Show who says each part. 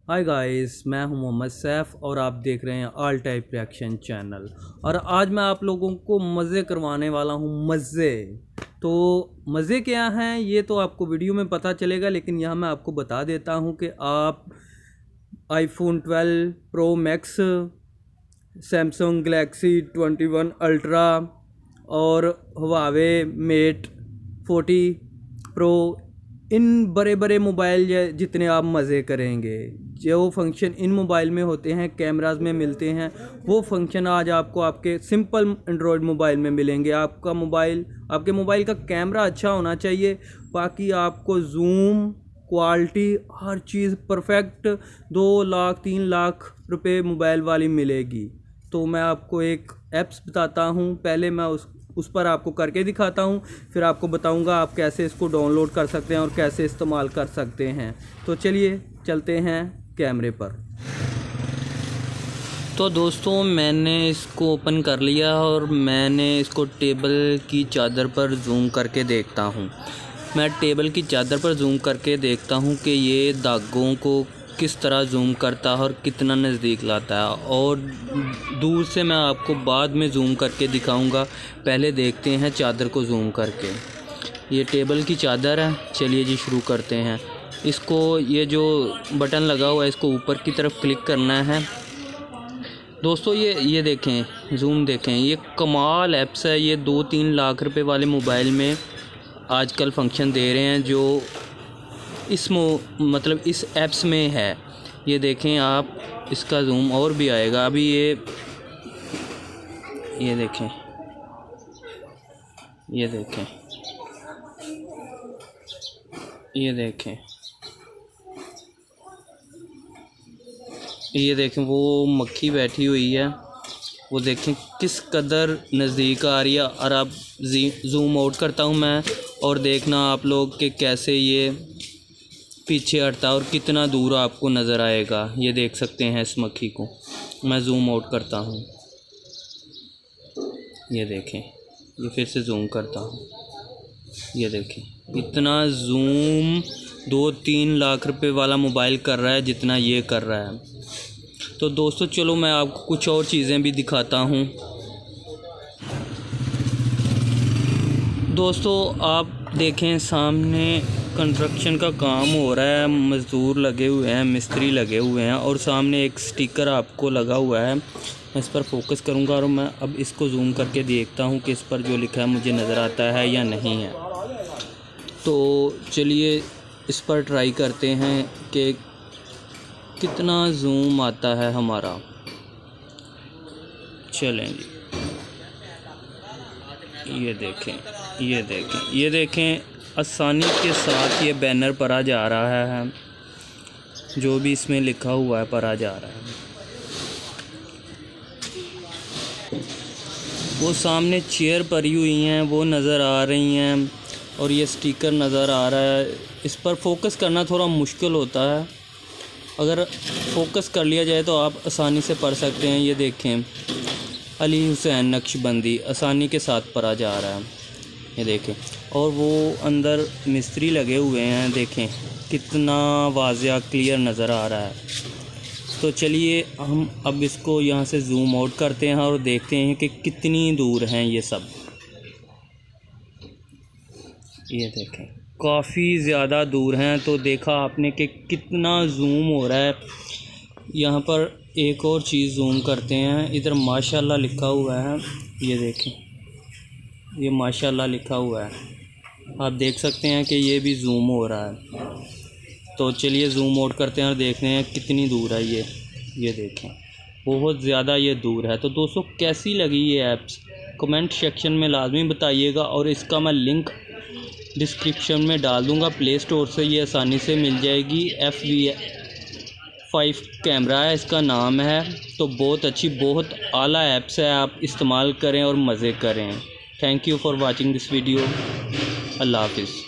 Speaker 1: Hi guys, मैं हूं मोहम्मद सैफ और आप देख रहे हैं ऑल टाइप रिएक्शन चैनल। और आज मैं आप लोगों को मज़े करवाने वाला हूं। मज़े तो मज़े क्या हैं ये तो आपको वीडियो में पता चलेगा, लेकिन यहाँ मैं आपको बता देता हूं कि आप iPhone 12 pro max, Samsung Galaxy 21 ultra और हुआवे मेट 40 प्रो, इन बड़े बड़े मोबाइल जितने आप मज़े करेंगे, जो फंक्शन इन मोबाइल में होते हैं कैमराज में मिलते हैं, वो फंक्शन आज आपको आपके सिंपल एंड्रॉयड मोबाइल में मिलेंगे। आपके मोबाइल का कैमरा अच्छा होना चाहिए, बाकी आपको जूम क्वालिटी हर चीज़ परफेक्ट 2 लाख 3 लाख रुपए मोबाइल वाली मिलेगी। तो मैं आपको एक ऐप्स बताता हूँ, पहले मैं उस पर आपको करके दिखाता हूँ, फिर आपको बताऊँगा आप कैसे इसको डाउनलोड कर सकते हैं और कैसे इस्तेमाल कर सकते हैं। तो चलिए चलते हैं कैमरे पर। तो दोस्तों मैंने इसको ओपन कर लिया और मैंने इसको टेबल की चादर पर जूम करके देखता हूँ। मैं टेबल की चादर पर जूम करके देखता हूँ कि ये दागों को किस तरह जूम करता है और कितना नज़दीक लाता है, और दूर से मैं आपको बाद में जूम करके दिखाऊंगा। पहले देखते हैं चादर को जूम करके। ये टेबल की चादर है। चलिए जी शुरू करते हैं। इसको ये जो बटन लगा हुआ है इसको ऊपर की तरफ क्लिक करना है। दोस्तों ये देखें, जूम देखें, ये कमाल ऐप्स है। ये 2-3 लाख रुपए वाले मोबाइल में आजकल फंक्शन दे रहे हैं जो इस ऐप्स में है। ये देखें आप, इसका जूम और भी आएगा अभी। ये देखें, ये देखें, ये देखें, ये देखें, वो मक्खी बैठी हुई है, वो देखें किस कदर नज़दीक आ रही है। और अब जूम आउट करता हूँ मैं, और देखना आप लोग कि कैसे ये पीछे हटता है और कितना दूर आपको नज़र आएगा। ये देख सकते हैं इस मक्खी को। मैं जूम आउट करता हूँ, ये देखें, ये फिर से जूम करता हूँ, ये देखें, इतना जूम 2-3 लाख रुपए वाला मोबाइल कर रहा है जितना ये कर रहा है। तो दोस्तों चलो मैं आपको कुछ और चीज़ें भी दिखाता हूँ। दोस्तों आप देखें, सामने कंस्ट्रक्शन का काम हो रहा है, मज़दूर लगे हुए हैं, मिस्त्री लगे हुए हैं, और सामने एक स्टिकर आपको लगा हुआ है। मैं इस पर फोकस करूंगा और मैं अब इसको जूम करके देखता हूं कि इस पर जो लिखा है मुझे नज़र आता है या नहीं है। तो चलिए इस पर ट्राई करते हैं कि कितना जूम आता है हमारा। चलें जी, ये देखें, ये देखें, ये देखें, आसानी के साथ ये बैनर पढ़ा जा रहा है, जो भी इसमें लिखा हुआ है पढ़ा जा रहा है। वो सामने चेयर पड़ी हुई हैं वो नज़र आ रही हैं, और ये स्टिकर नज़र आ रहा है। इस पर फोकस करना थोड़ा मुश्किल होता है, अगर फोकस कर लिया जाए तो आप आसानी से पढ़ सकते हैं। ये देखें, अली हुसैन नक्शबंदी आसानी के साथ पढ़ा जा रहा है, ये देखें। और वो अंदर मिस्त्री लगे हुए हैं, देखें कितना वाज़िया क्लियर नज़र आ रहा है। तो चलिए हम अब इसको यहाँ से जूम आउट करते हैं और देखते हैं कि कितनी दूर हैं ये सब। ये देखें काफ़ी ज़्यादा दूर हैं। तो देखा आपने कि कितना जूम हो रहा है। यहाँ पर एक और चीज़ जूम करते हैं, इधर माशाल्लाह लिखा हुआ है, ये देखें, ये माशाल्लाह लिखा हुआ है, आप देख सकते हैं कि ये भी जूम हो रहा है। तो चलिए जूम आउट करते हैं और देखते हैं कितनी दूर है ये देखें, बहुत ज़्यादा ये दूर है। तो दोस्तों कैसी लगी ये ऐप्स कमेंट सेक्शन में लाजमी बताइएगा, और इसका मैं लिंक डिस्क्रिप्शन में डाल दूँगा। प्ले स्टोर से ये आसानी से मिल जाएगी। FV5 कैमरा है इसका नाम है। तो बहुत अच्छी, बहुत आला ऐप्स है, आप इस्तेमाल करें और मज़े करें। Thank you for watching this video. Allah हाफिज़।